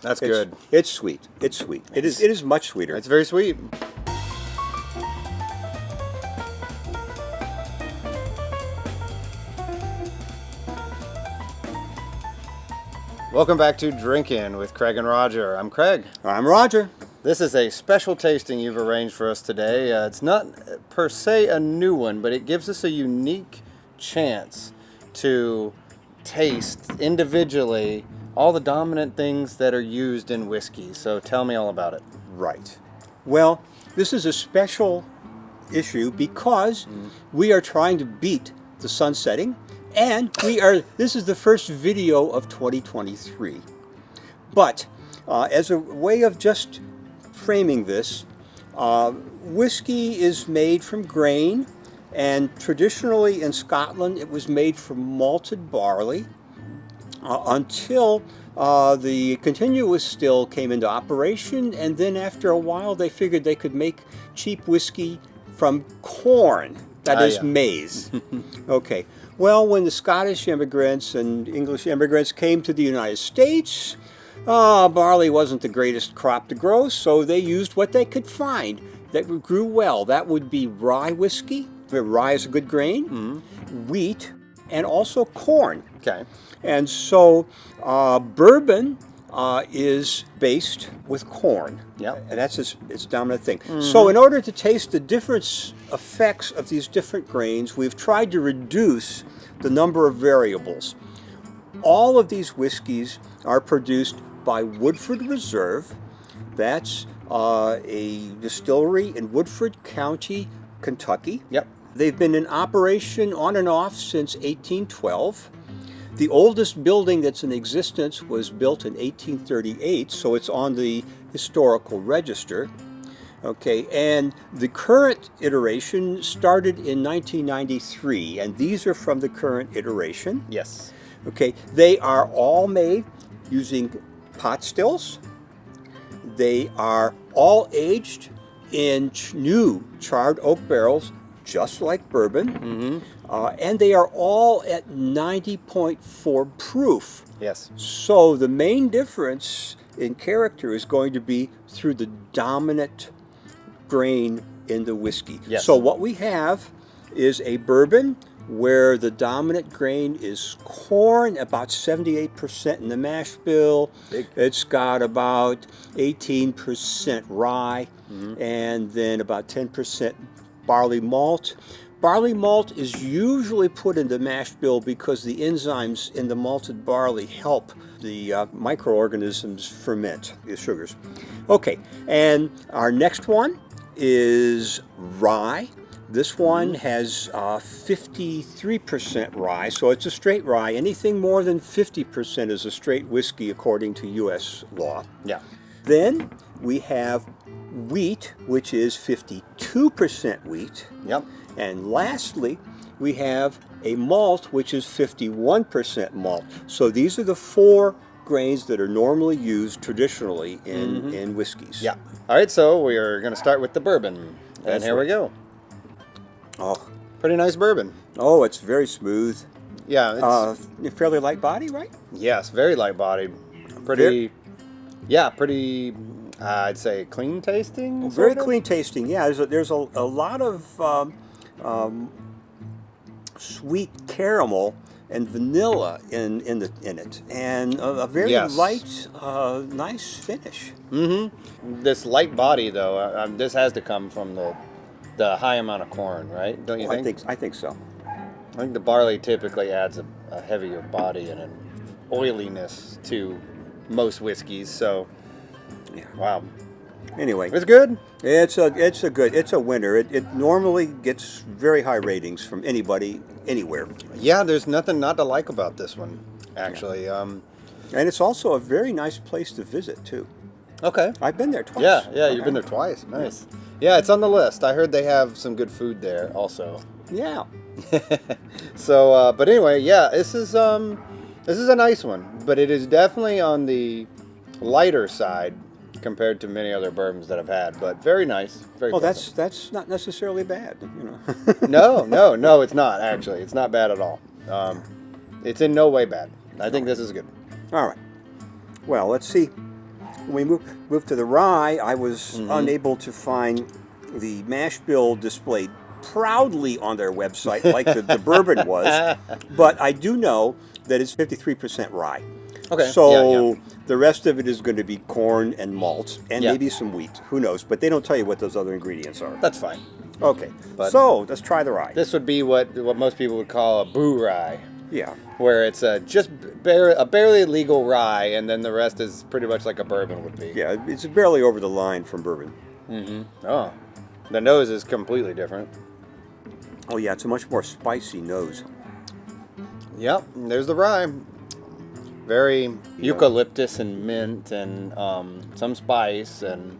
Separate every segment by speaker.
Speaker 1: That's good.
Speaker 2: It's sweet. It's sweet. It is much sweeter.
Speaker 1: It's very sweet. Welcome back to Drinkin' with Craig and Roger. I'm Craig.
Speaker 2: I'm Roger.
Speaker 1: This is a special tasting you've arranged for us today. It's not per se a new one, but it gives us a unique chance to taste individually all the dominant things that are used in whiskey. So tell me all about it.
Speaker 2: Right. Well, this is a special issue because we are trying to beat the sun setting, and this is the first video of 2023. But as a way of just framing this, whiskey is made from grain, and traditionally in Scotland it was made from malted barley until the continuous still came into operation, and then after a while they figured they could make cheap whiskey from corn, that is maize. Okay, well, when the Scottish immigrants and English immigrants came to the United States, barley wasn't the greatest crop to grow, so they used what they could find that grew well. That would be rye whiskey. Rye is a good grain, wheat, and also corn.
Speaker 1: Okay.
Speaker 2: And so bourbon is based with corn.
Speaker 1: Yep.
Speaker 2: And that's its dominant thing. So in order to taste the different effects of these different grains, we've tried to reduce the number of variables. All of these whiskeys are produced by Woodford Reserve. That's a distillery in Woodford County, Kentucky.
Speaker 1: Yep.
Speaker 2: They've been in operation on and off since 1812. The oldest building that's in existence was built in 1838, so it's on the historical register. Okay, and the current iteration started in 1993, and these are from the current iteration.
Speaker 1: Yes.
Speaker 2: Okay, they are all made using pot stills. They are all aged in new charred oak barrels, just like bourbon, and they are all at 90.4 proof.
Speaker 1: Yes.
Speaker 2: So the main difference in character is going to be through the dominant grain in the whiskey.
Speaker 1: Yes.
Speaker 2: So what we have is a bourbon where the dominant grain is corn, about 78% in the mash bill. It's got about 18% rye, and then about 10% barley malt. Barley malt is usually put in the mash bill because the enzymes in the malted barley help the microorganisms ferment the sugars. Okay, and our next one is rye. This one has 53% rye, so it's a straight rye. Anything more than 50% is a straight whiskey according to U.S. law.
Speaker 1: Yeah.
Speaker 2: Then we have wheat, which is 52% wheat.
Speaker 1: Yep.
Speaker 2: And lastly, we have a malt, which is 51% malt. So these are the four grains that are normally used traditionally in whiskeys.
Speaker 1: Yeah. All right, so we are going to start with the bourbon. And here we go.
Speaker 2: Oh,
Speaker 1: Pretty nice bourbon.
Speaker 2: oh, it's very smooth.
Speaker 1: Yeah.
Speaker 2: Fairly light body, right?
Speaker 1: Yes, very light bodied. Pretty, pretty, I'd say clean tasting.
Speaker 2: Very
Speaker 1: sort of?
Speaker 2: clean tasting. Yeah, there's a lot of sweet caramel and vanilla in it, and a very light, nice finish.
Speaker 1: This light body, though, this has to come from the high amount of corn, right? Don't you think?
Speaker 2: I think so.
Speaker 1: I think the barley typically adds a heavier body and an oiliness to most whiskeys. So,
Speaker 2: Yeah.
Speaker 1: wow,
Speaker 2: Anyway,
Speaker 1: it's good.
Speaker 2: it's a winner. It normally gets very high ratings from anybody, anywhere.
Speaker 1: Yeah, there's nothing not to like about this one, actually.
Speaker 2: And it's also a very nice place to visit too.
Speaker 1: Okay.
Speaker 2: I've been there twice.
Speaker 1: Yeah, you've been there twice. Nice. Yeah, it's on the list. I heard they have some good food there also.
Speaker 2: Yeah.
Speaker 1: So, but anyway, yeah, this is a nice one, but it is definitely on the lighter side compared to many other bourbons that I've had. But very nice. Very.
Speaker 2: Well,
Speaker 1: pleasant.
Speaker 2: that's not necessarily bad, you know.
Speaker 1: No, it's not actually. It's not bad at all. It's in no way bad. I think this is good.
Speaker 2: All right. Well, let's see when we moved to the rye, I was unable to find the mash bill displayed proudly on their website like the bourbon was, but I do know that it's 53% rye.
Speaker 1: Okay.
Speaker 2: So
Speaker 1: Yeah.
Speaker 2: the rest of it is going to be corn and malt and
Speaker 1: Yeah.
Speaker 2: maybe some wheat. Who knows? But they don't tell you what those other ingredients are.
Speaker 1: That's fine.
Speaker 2: Okay.
Speaker 1: But
Speaker 2: so let's try the rye.
Speaker 1: This would be what most people would call a boo rye,
Speaker 2: Yeah.
Speaker 1: where it's a barely legal rye, and then the rest is pretty much like a bourbon would be.
Speaker 2: Yeah, it's barely over the line from bourbon.
Speaker 1: Oh, the nose is completely different.
Speaker 2: Oh yeah, it's a much more spicy nose.
Speaker 1: Yep, there's the rye. Very eucalyptus and mint and some spice and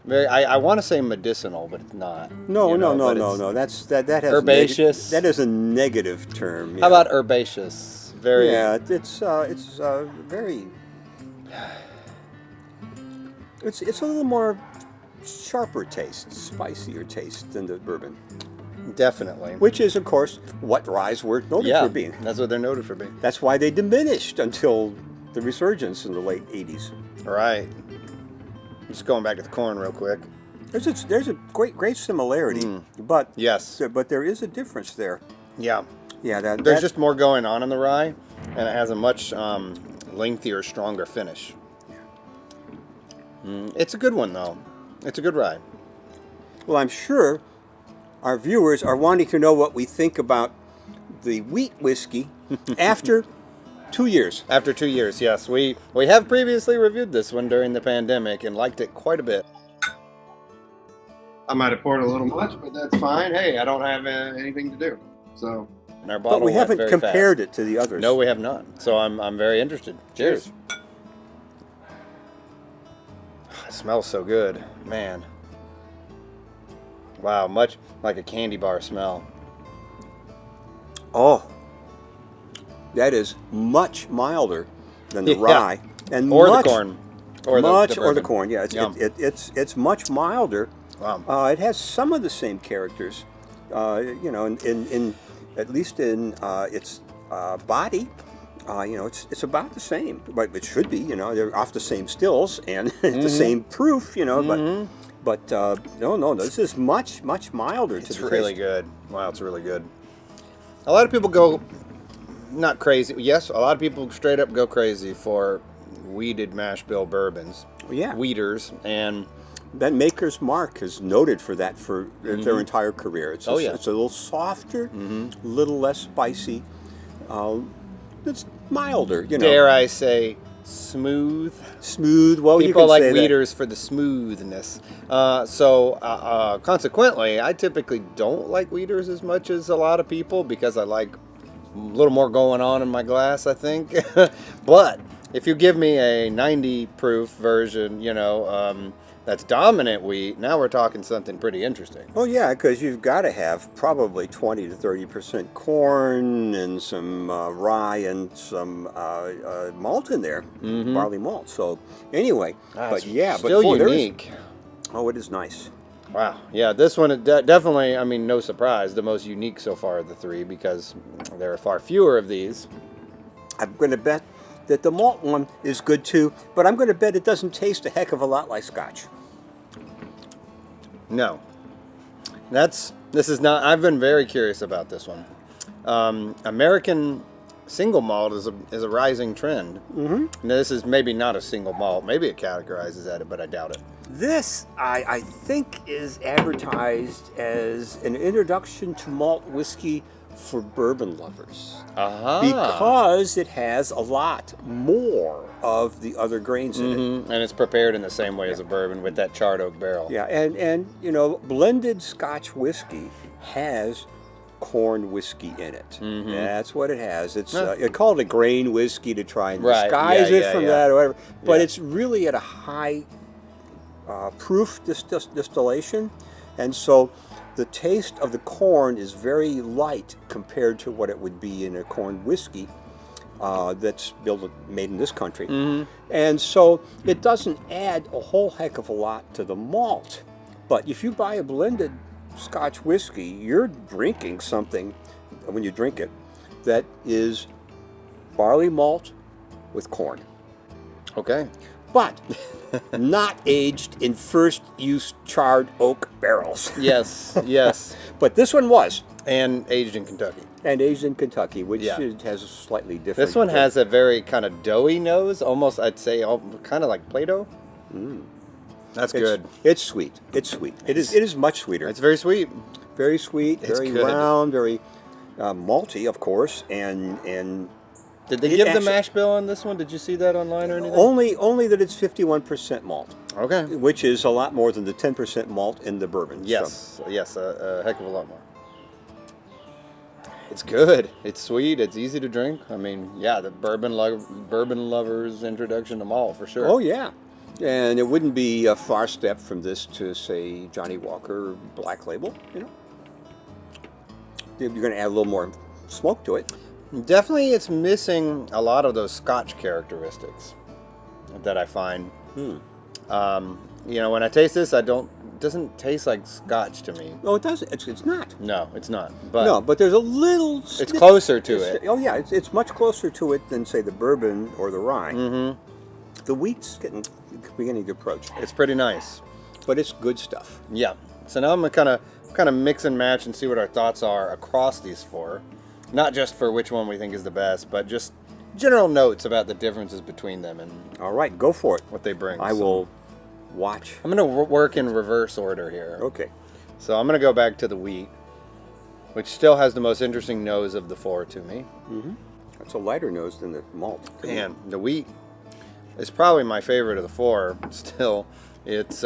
Speaker 1: very. I want to say medicinal, but it's not.
Speaker 2: No. That has
Speaker 1: herbaceous.
Speaker 2: That is a negative term.
Speaker 1: How about herbaceous? Very.
Speaker 2: Yeah, it's very. It's a little more sharper taste, spicier taste than the bourbon.
Speaker 1: Definitely.
Speaker 2: Which is, of course, what ryes were noted for being.
Speaker 1: That's what they're noted for being.
Speaker 2: That's why they diminished until the resurgence in the late 80s.
Speaker 1: Right. Just going back to the corn real quick.
Speaker 2: There's a great similarity, but
Speaker 1: Yes.
Speaker 2: but there is a difference there.
Speaker 1: Yeah.
Speaker 2: Yeah,
Speaker 1: There's just more going on in the rye, and it has a much lengthier, stronger finish. It's a good one, though. It's a good rye.
Speaker 2: Well, I'm sure our viewers are wanting to know what we think about the wheat whiskey after 2 years.
Speaker 1: After 2 years, yes. We have previously reviewed this one during the pandemic and liked it quite a bit. I might have poured a little much, but that's fine. Hey, I don't have anything to do. So, and our bottle
Speaker 2: But we
Speaker 1: went
Speaker 2: haven't
Speaker 1: very
Speaker 2: compared
Speaker 1: fast.
Speaker 2: it to the others.
Speaker 1: No, we have not. So I'm very interested. Cheers. It smells so good, man. Wow, much like a candy bar smell.
Speaker 2: Oh, that is much milder than the
Speaker 1: Yeah.
Speaker 2: rye, and
Speaker 1: Or
Speaker 2: much,
Speaker 1: the corn. Or
Speaker 2: much
Speaker 1: the
Speaker 2: or the
Speaker 1: bourbon.
Speaker 2: corn. Yeah,
Speaker 1: Yum.
Speaker 2: it's much milder.
Speaker 1: Wow.
Speaker 2: It has some of the same characters, in at least in its body. It's about the same, but it should be. They're off the same stills and the same proof. But no, this is much milder.
Speaker 1: It's
Speaker 2: to the
Speaker 1: really
Speaker 2: taste.
Speaker 1: good. Wow, it's really good. A lot of people go not crazy. Yes, a lot of people straight up go crazy for wheated mash bill bourbons.
Speaker 2: Yeah.
Speaker 1: Wheaters, and
Speaker 2: That Maker's Mark is noted for that for their entire career. It's it's a little softer, a little less spicy. It's milder,
Speaker 1: dare I say, smooth.
Speaker 2: Smooth. Well, you
Speaker 1: People
Speaker 2: can
Speaker 1: like
Speaker 2: say that.
Speaker 1: wheaters for the smoothness. Consequently, I typically don't like wheaters as much as a lot of people because I like a little more going on in my glass, I think. But if you give me a 90 proof version, that's dominant wheat, now we're talking something pretty interesting.
Speaker 2: Oh yeah, because you've got to have probably 20 to 30% corn and some rye and some malt in there, barley malt. So anyway, but
Speaker 1: still
Speaker 2: boy,
Speaker 1: unique.
Speaker 2: It is nice.
Speaker 1: Wow. Yeah, this one definitely, no surprise, the most unique so far of the three because there are far fewer of these.
Speaker 2: I'm going to bet that the malt one is good too, but I'm going to bet it doesn't taste a heck of a lot like Scotch.
Speaker 1: No. This is not, I've been very curious about this one. American single malt is a rising trend. Now, this is maybe not a single malt. Maybe it categorizes at it, but I doubt it.
Speaker 2: This, I think, is advertised as an introduction to malt whiskey for bourbon lovers. Because it has a lot more of the other grains in it.
Speaker 1: And it's prepared in the same way as a bourbon with that charred oak barrel.
Speaker 2: Yeah, and blended Scotch whiskey has corn whiskey in it. That's what it has. It's it called a grain whiskey to try and disguise it from that or whatever. But it's really at a high proof distillation, and so the taste of the corn is very light compared to what it would be in a corn whiskey that's made in this country. And so it doesn't add a whole heck of a lot to the malt. But if you buy a blended Scotch whiskey, you're drinking something, when you drink it, that is barley malt with corn.
Speaker 1: Okay.
Speaker 2: but not aged in first-use charred oak barrels.
Speaker 1: Yes, yes.
Speaker 2: But this one was.
Speaker 1: And aged in Kentucky.
Speaker 2: And aged in Kentucky, which
Speaker 1: Yeah.
Speaker 2: has a slightly different...
Speaker 1: This one has a very kind of doughy nose, almost, I'd say, kind of like Play-Doh. That's good.
Speaker 2: It's sweet. It's sweet. It is much sweeter.
Speaker 1: It's very sweet.
Speaker 2: Very sweet,
Speaker 1: It's
Speaker 2: very
Speaker 1: good.
Speaker 2: round, very malty, of course, and
Speaker 1: Did they
Speaker 2: It
Speaker 1: give
Speaker 2: actually-
Speaker 1: the mash bill on this one? Did you see that online or anything?
Speaker 2: only that it's 51% malt,
Speaker 1: Okay.
Speaker 2: which is a lot more than the 10% malt in the bourbon.
Speaker 1: Yes, yes, a heck of a lot more. It's good. It's sweet. It's easy to drink. I mean, yeah, the bourbon lovers introduction to malt for sure.
Speaker 2: Oh yeah, and it wouldn't be a far step from this to say Johnny Walker Black Label. You know, you're going to add a little more smoke to it.
Speaker 1: Definitely, it's missing a lot of those Scotch characteristics that I find. You know, when I taste this, it doesn't taste like Scotch to me.
Speaker 2: No, it doesn't. It's not.
Speaker 1: No, it's not. But
Speaker 2: No, but there's a little.
Speaker 1: it's closer to it.
Speaker 2: Oh yeah, it's much closer to it than say the bourbon or the rye.
Speaker 1: Mm-hmm.
Speaker 2: The wheat's beginning to approach,
Speaker 1: It's pretty nice.
Speaker 2: but it's good stuff.
Speaker 1: Yeah. So now I'm gonna kind of mix and match and see what our thoughts are across these four, not just for which one we think is the best, but just general notes about the differences between them and
Speaker 2: All right, go for it.
Speaker 1: what they bring.
Speaker 2: I
Speaker 1: So
Speaker 2: will watch.
Speaker 1: I'm gonna work in reverse order here.
Speaker 2: Okay.
Speaker 1: So I'm gonna go back to the wheat, which still has the most interesting nose of the four to me.
Speaker 2: That's a lighter nose than the malt.
Speaker 1: And the wheat is probably my favorite of the four. Still, it's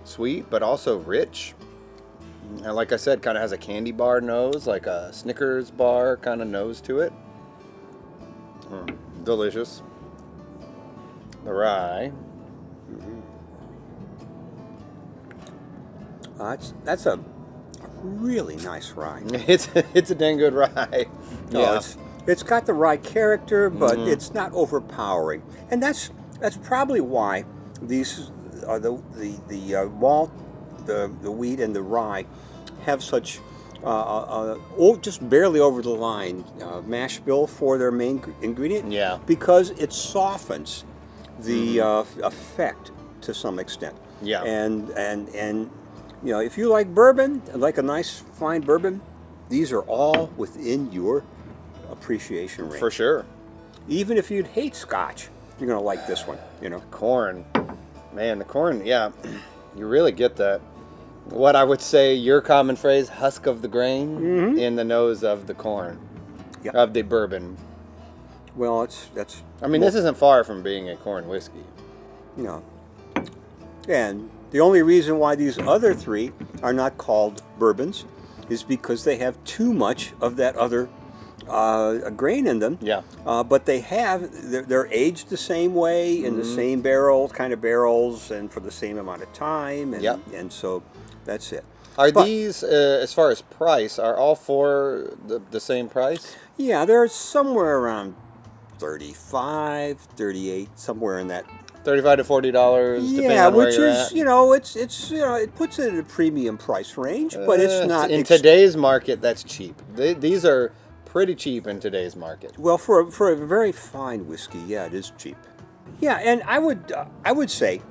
Speaker 1: sweet but also rich. And like I said, kind of has a candy bar nose, like a Snickers bar kind of nose to it. Delicious. The rye.
Speaker 2: That's a really nice rye.
Speaker 1: It's a dang good rye.
Speaker 2: No, it's got the rye character, but it's not overpowering, and that's probably why these are the malt, the wheat, and the rye have such just barely over the line mash bill for their main ingredient.
Speaker 1: Yeah.
Speaker 2: because it softens the effect to some extent.
Speaker 1: Yeah.
Speaker 2: And you know, if you like bourbon, like a nice fine bourbon, these are all within your appreciation range.
Speaker 1: For sure.
Speaker 2: Even if you'd hate Scotch, you're gonna like this one. You know.
Speaker 1: Corn. Man, the corn, yeah. You really get that. What I would say, your common phrase, husk of the grain in the nose of the corn.
Speaker 2: Yeah.
Speaker 1: Of the bourbon.
Speaker 2: Well, that's.
Speaker 1: I mean, this isn't far from being a corn whiskey.
Speaker 2: You know. And the only reason why these other three are not called bourbons is because they have too much of that other grain in them.
Speaker 1: Yeah.
Speaker 2: But they're aged the same way in the same kind of barrels, and for the same amount of time. And,
Speaker 1: Yep.
Speaker 2: and so that's it.
Speaker 1: Are
Speaker 2: But-
Speaker 1: these, as far as price, are all four the same price?
Speaker 2: Yeah, they're somewhere around 35, 38, somewhere in that.
Speaker 1: $35 to $40, depending
Speaker 2: Yeah,
Speaker 1: on where
Speaker 2: which
Speaker 1: you're
Speaker 2: is,
Speaker 1: at.
Speaker 2: it's it puts it in a premium price range, but it's not
Speaker 1: in today's market. That's cheap. These are pretty cheap in today's market.
Speaker 2: Well, for a very fine whiskey, yeah, it is cheap. Yeah, and I would say,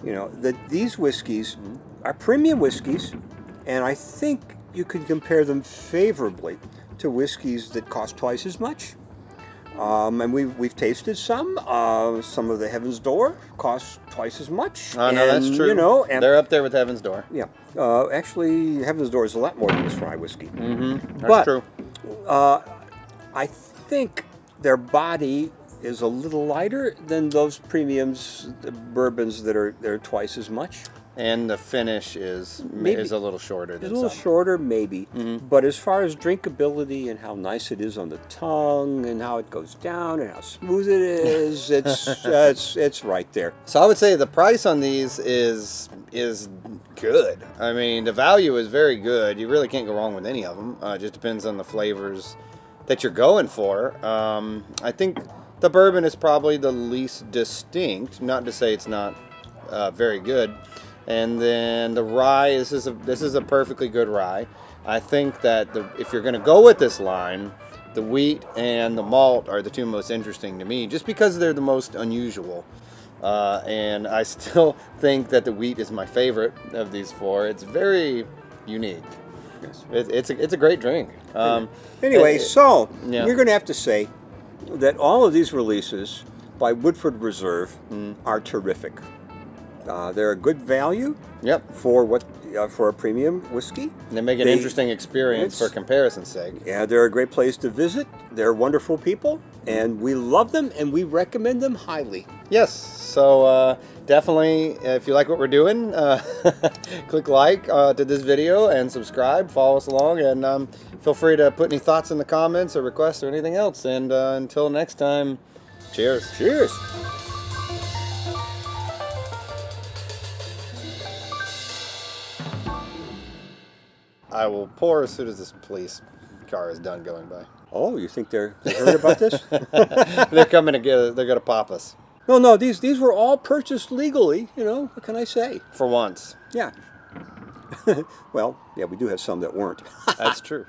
Speaker 2: that these whiskeys are premium whiskeys, and I think you could compare them favorably to whiskeys that cost twice as much. And we've tasted some. Some of the Heaven's Door cost twice as much.
Speaker 1: Oh, no, that's
Speaker 2: and,
Speaker 1: true.
Speaker 2: And
Speaker 1: They're up there with Heaven's Door.
Speaker 2: yeah, actually, Heaven's Door is a lot more than this rye whiskey.
Speaker 1: That's true.
Speaker 2: I think their body is a little lighter than those premiums, the bourbons that are twice as much.
Speaker 1: And the finish is
Speaker 2: Maybe-
Speaker 1: a little shorter
Speaker 2: It's
Speaker 1: than
Speaker 2: a little
Speaker 1: some.
Speaker 2: shorter, maybe, but as far as drinkability and how nice it is on the tongue and how it goes down and how smooth it is, it's right there.
Speaker 1: So I would say the price on these is good. I mean, the value is very good. You really can't go wrong with any of them. It just depends on the flavors that you're going for. I think the bourbon is probably the least distinct. Not to say it's not very good. And then the rye, this is a perfectly good rye. I think that if you're going to go with this line, the wheat and the malt are the two most interesting to me, just because they're the most unusual. And I still think that the wheat is my favorite of these four. It's very unique.
Speaker 2: Yes.
Speaker 1: It's a great drink.
Speaker 2: Anyway, so
Speaker 1: yeah.
Speaker 2: we're going to have to say that all of these releases by Woodford Reserve are terrific. They're a good value.
Speaker 1: Yep.
Speaker 2: For a premium whiskey.
Speaker 1: And they make an interesting experience for comparison's sake.
Speaker 2: Yeah, they're a great place to visit. They're wonderful people, and we love them, and we recommend them highly.
Speaker 1: Yes, so definitely, if you like what we're doing, click like to this video and subscribe, follow us along, and feel free to put any thoughts in the comments or requests or anything else. And until next time, cheers.
Speaker 2: Cheers.
Speaker 1: I will pour as soon as this police car is done going by.
Speaker 2: Oh, you think they heard about this?
Speaker 1: They're coming to get us. They're going to pop us.
Speaker 2: No, these were all purchased legally, what can I say?
Speaker 1: For once.
Speaker 2: Yeah. Well, yeah, we do have some that weren't.
Speaker 1: That's true.